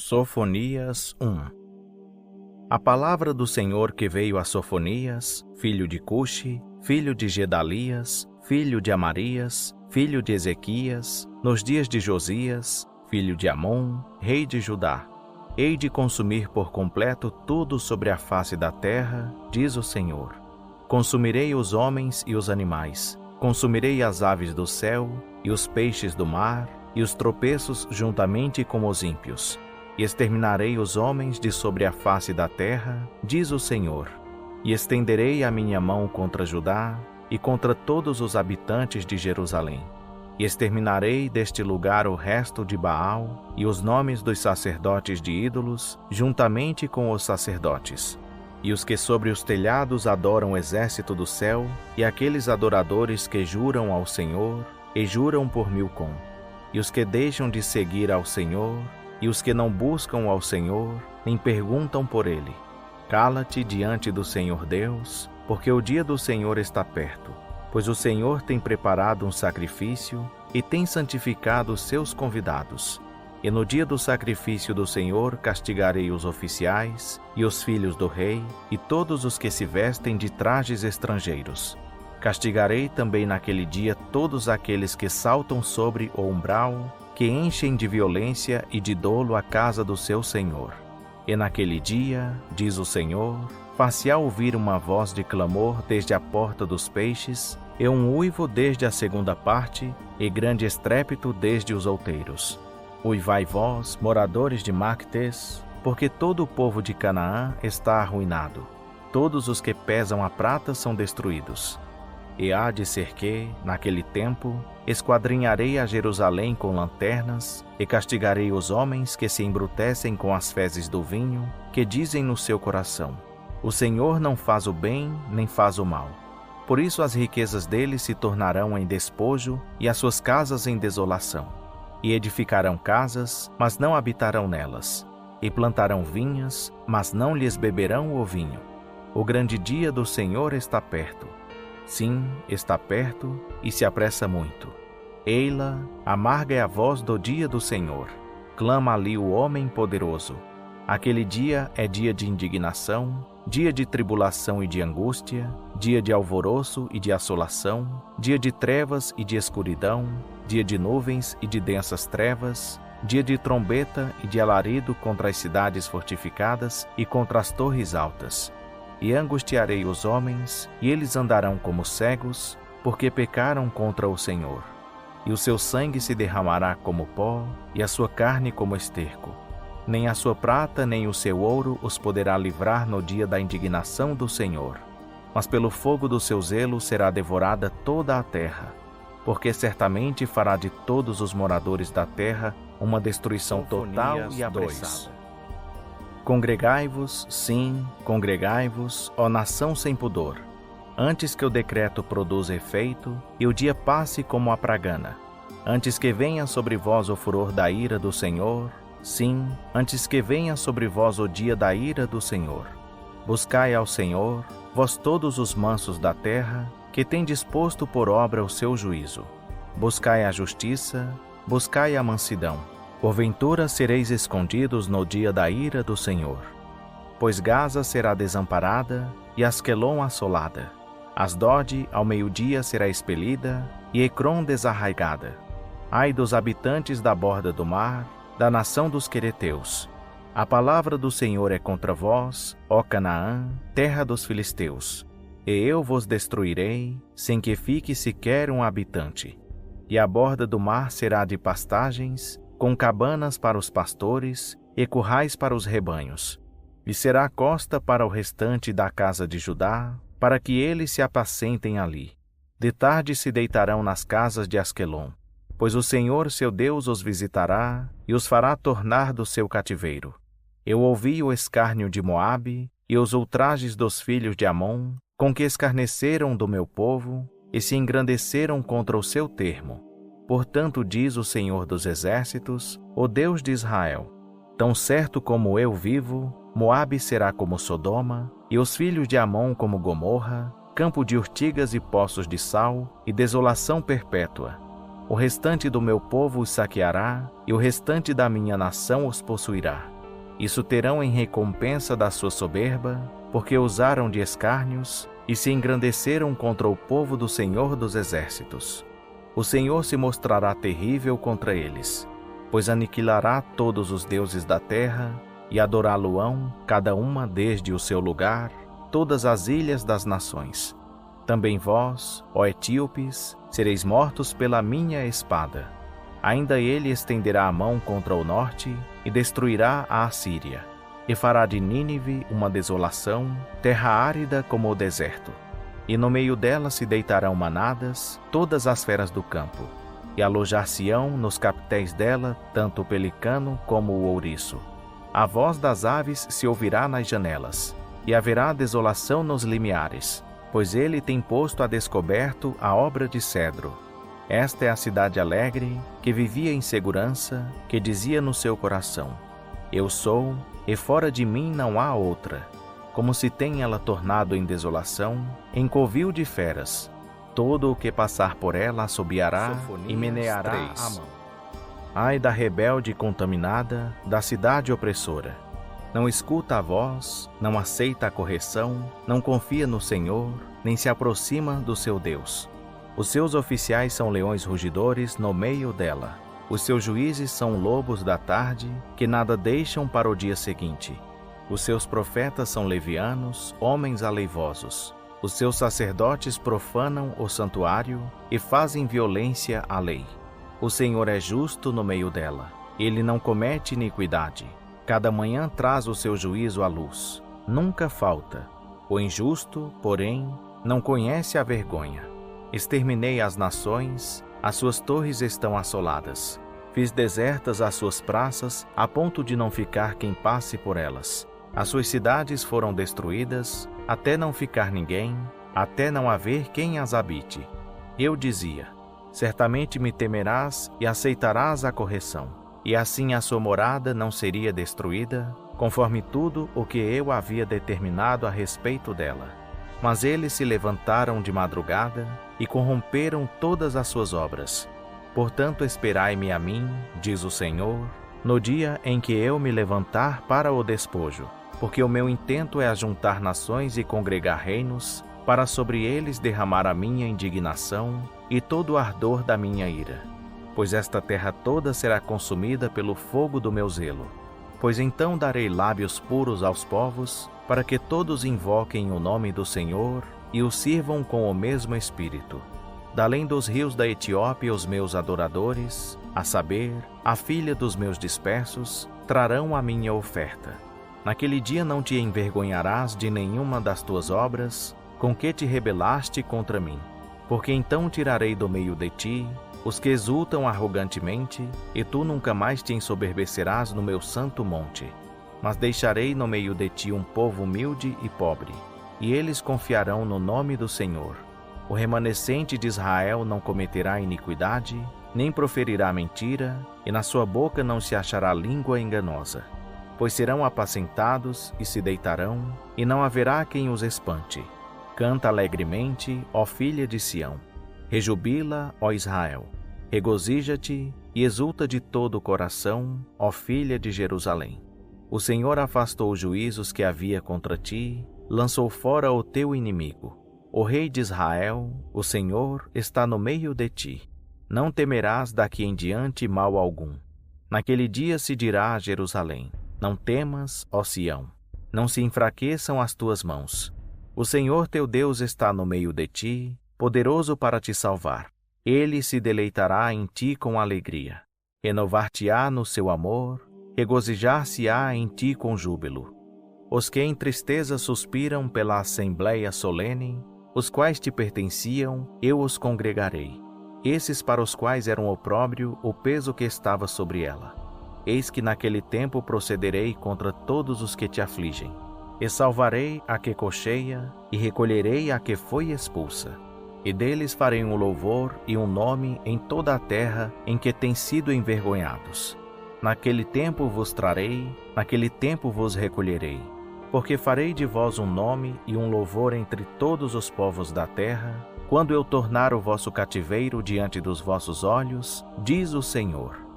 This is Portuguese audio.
Sofonias 1. A palavra do Senhor que veio a Sofonias, filho de Cuxi, filho de Gedalias, filho de Amarias, filho de Ezequias, nos dias de Josias, filho de Amon, rei de Judá. Hei de consumir por completo tudo sobre a face da terra, diz o Senhor. Consumirei os homens e os animais, consumirei as aves do céu e os peixes do mar, e os tropeços juntamente com os ímpios. E exterminarei os homens de sobre a face da terra, diz o Senhor. E estenderei a minha mão contra Judá e contra todos os habitantes de Jerusalém. E exterminarei deste lugar o resto de Baal e os nomes dos sacerdotes de ídolos, juntamente com os sacerdotes. E os que sobre os telhados adoram o exército do céu, e aqueles adoradores que juram ao Senhor, e juram por Milcom. E os que deixam de seguir ao Senhor, e os que não buscam ao Senhor, nem perguntam por Ele. Cala-te diante do Senhor Deus, porque o dia do Senhor está perto. Pois o Senhor tem preparado um sacrifício e tem santificado os seus convidados. E no dia do sacrifício do Senhor castigarei os oficiais e os filhos do rei e todos os que se vestem de trajes estrangeiros. Castigarei também naquele dia todos aqueles que saltam sobre o umbral, que enchem de violência e de dolo a casa do seu Senhor. E naquele dia, diz o Senhor, far-se-á ouvir uma voz de clamor desde a porta dos peixes, e um uivo desde a segunda parte, e grande estrépito desde os outeiros. Uivai vós, moradores de Mactes, porque todo o povo de Canaã está arruinado. Todos os que pesam a prata são destruídos. E há de ser que, naquele tempo, esquadrinharei a Jerusalém com lanternas, e castigarei os homens que se embrutecem com as fezes do vinho, que dizem no seu coração: o Senhor não faz o bem, nem faz o mal. Por isso as riquezas deles se tornarão em despojo, e as suas casas em desolação. E edificarão casas, mas não habitarão nelas. E plantarão vinhas, mas não lhes beberão o vinho. O grande dia do Senhor está perto. Sim, está perto e se apressa muito. Eila, amarga é a voz do dia do Senhor. Clama ali o homem poderoso. Aquele dia é dia de indignação, dia de tribulação e de angústia, dia de alvoroço e de assolação, dia de trevas e de escuridão, dia de nuvens e de densas trevas, dia de trombeta e de alarido contra as cidades fortificadas e contra as torres altas. E angustiarei os homens, e eles andarão como cegos, porque pecaram contra o Senhor. E o seu sangue se derramará como pó, e a sua carne como esterco. Nem a sua prata nem o seu ouro os poderá livrar no dia da indignação do Senhor. Mas pelo fogo do seu zelo será devorada toda a terra, porque certamente fará de todos os moradores da terra uma destruição total e apressada. Congregai-vos, sim, congregai-vos, ó nação sem pudor, antes que o decreto produza efeito e o dia passe como a pragana, antes que venha sobre vós o furor da ira do Senhor, sim, antes que venha sobre vós o dia da ira do Senhor. Buscai ao Senhor, vós todos os mansos da terra, que tem disposto por obra o seu juízo. Buscai a justiça, buscai a mansidão. Porventura sereis escondidos no dia da ira do Senhor. Pois Gaza será desamparada e Asquelon assolada. Asdode ao meio-dia será expelida e Ecrom desarraigada. Ai dos habitantes da borda do mar, da nação dos quereteus. A palavra do Senhor é contra vós, ó Canaã, terra dos filisteus. E eu vos destruirei, sem que fique sequer um habitante. E a borda do mar será de pastagens, com cabanas para os pastores e currais para os rebanhos. E será costa para o restante da casa de Judá, para que eles se apacentem ali. De tarde se deitarão nas casas de Asquelon, pois o Senhor seu Deus os visitará e os fará tornar do seu cativeiro. Eu ouvi o escárnio de Moabe e os ultrajes dos filhos de Amon, com que escarneceram do meu povo e se engrandeceram contra o seu termo. Portanto, diz o Senhor dos Exércitos, o Deus de Israel: tão certo como eu vivo, Moabe será como Sodoma, e os filhos de Amon como Gomorra, campo de urtigas e poços de sal, e desolação perpétua. O restante do meu povo os saqueará, e o restante da minha nação os possuirá. Isso terão em recompensa da sua soberba, porque usaram de escárnios e se engrandeceram contra o povo do Senhor dos Exércitos. O Senhor se mostrará terrível contra eles, pois aniquilará todos os deuses da terra, e adorá-lo-ão, cada uma desde o seu lugar, todas as ilhas das nações. Também vós, ó etíopes, sereis mortos pela minha espada. Ainda ele estenderá a mão contra o norte e destruirá a Assíria, e fará de Nínive uma desolação, terra árida como o deserto. E no meio dela se deitarão manadas, todas as feras do campo, e alojar-se-ão nos capitéis dela tanto o pelicano como o ouriço. A voz das aves se ouvirá nas janelas, e haverá desolação nos limiares, pois ele tem posto a descoberto a obra de cedro. Esta é a cidade alegre, que vivia em segurança, que dizia no seu coração: Eu sou, e fora de mim não há outra. Como se tem ela tornado em desolação, em covil de feras. Todo o que passar por ela assobiará e meneará a mão. Ai da rebelde contaminada, da cidade opressora. Não escuta a voz, não aceita a correção, não confia no Senhor, nem se aproxima do seu Deus. Os seus oficiais são leões rugidores no meio dela. Os seus juízes são lobos da tarde, que nada deixam para o dia seguinte. Os seus profetas são levianos, homens aleivosos. Os seus sacerdotes profanam o santuário e fazem violência à lei. O Senhor é justo no meio dela. Ele não comete iniquidade. Cada manhã traz o seu juízo à luz. Nunca falta. O injusto, porém, não conhece a vergonha. Exterminei as nações, as suas torres estão assoladas. Fiz desertas as suas praças, a ponto de não ficar quem passe por elas. As suas cidades foram destruídas, até não ficar ninguém, até não haver quem as habite. Eu dizia: certamente me temerás e aceitarás a correção, e assim a sua morada não seria destruída, conforme tudo o que eu havia determinado a respeito dela. Mas eles se levantaram de madrugada e corromperam todas as suas obras. Portanto, esperai-me a mim, diz o Senhor, no dia em que eu me levantar para o despojo, porque o meu intento é ajuntar nações e congregar reinos, para sobre eles derramar a minha indignação e todo o ardor da minha ira. Pois esta terra toda será consumida pelo fogo do meu zelo. Pois então darei lábios puros aos povos, para que todos invoquem o nome do Senhor e o sirvam com o mesmo espírito. Da além dos rios da Etiópia os meus adoradores, a saber, a filha dos meus dispersos, trarão a minha oferta. Naquele dia não te envergonharás de nenhuma das tuas obras, com que te rebelaste contra mim. Porque então tirarei do meio de ti os que exultam arrogantemente, e tu nunca mais te ensoberbecerás no meu santo monte. Mas deixarei no meio de ti um povo humilde e pobre, e eles confiarão no nome do Senhor. O remanescente de Israel não cometerá iniquidade, nem proferirá mentira, e na sua boca não se achará língua enganosa. Pois serão apacentados e se deitarão, e não haverá quem os espante. Canta alegremente, ó filha de Sião. Rejubila, ó Israel. Regozija-te e exulta de todo o coração, ó filha de Jerusalém. O Senhor afastou os juízos que havia contra ti, lançou fora o teu inimigo. O Rei de Israel, o Senhor, está no meio de ti. Não temerás daqui em diante mal algum. Naquele dia se dirá a Jerusalém: não temas, ó Sião, não se enfraqueçam as tuas mãos. O Senhor teu Deus está no meio de ti, poderoso para te salvar. Ele se deleitará em ti com alegria. Renovar-te-á no seu amor, regozijar-se-á em ti com júbilo. Os que em tristeza suspiram pela assembleia solene, os quais te pertenciam, eu os congregarei. Esses para os quais era um opróbrio o peso que estava sobre ela. Eis que naquele tempo procederei contra todos os que te afligem. E salvarei a que cocheia, e recolherei a que foi expulsa. E deles farei um louvor e um nome em toda a terra em que têm sido envergonhados. Naquele tempo vos trarei, naquele tempo vos recolherei. Porque farei de vós um nome e um louvor entre todos os povos da terra, quando eu tornar o vosso cativeiro diante dos vossos olhos, diz o Senhor.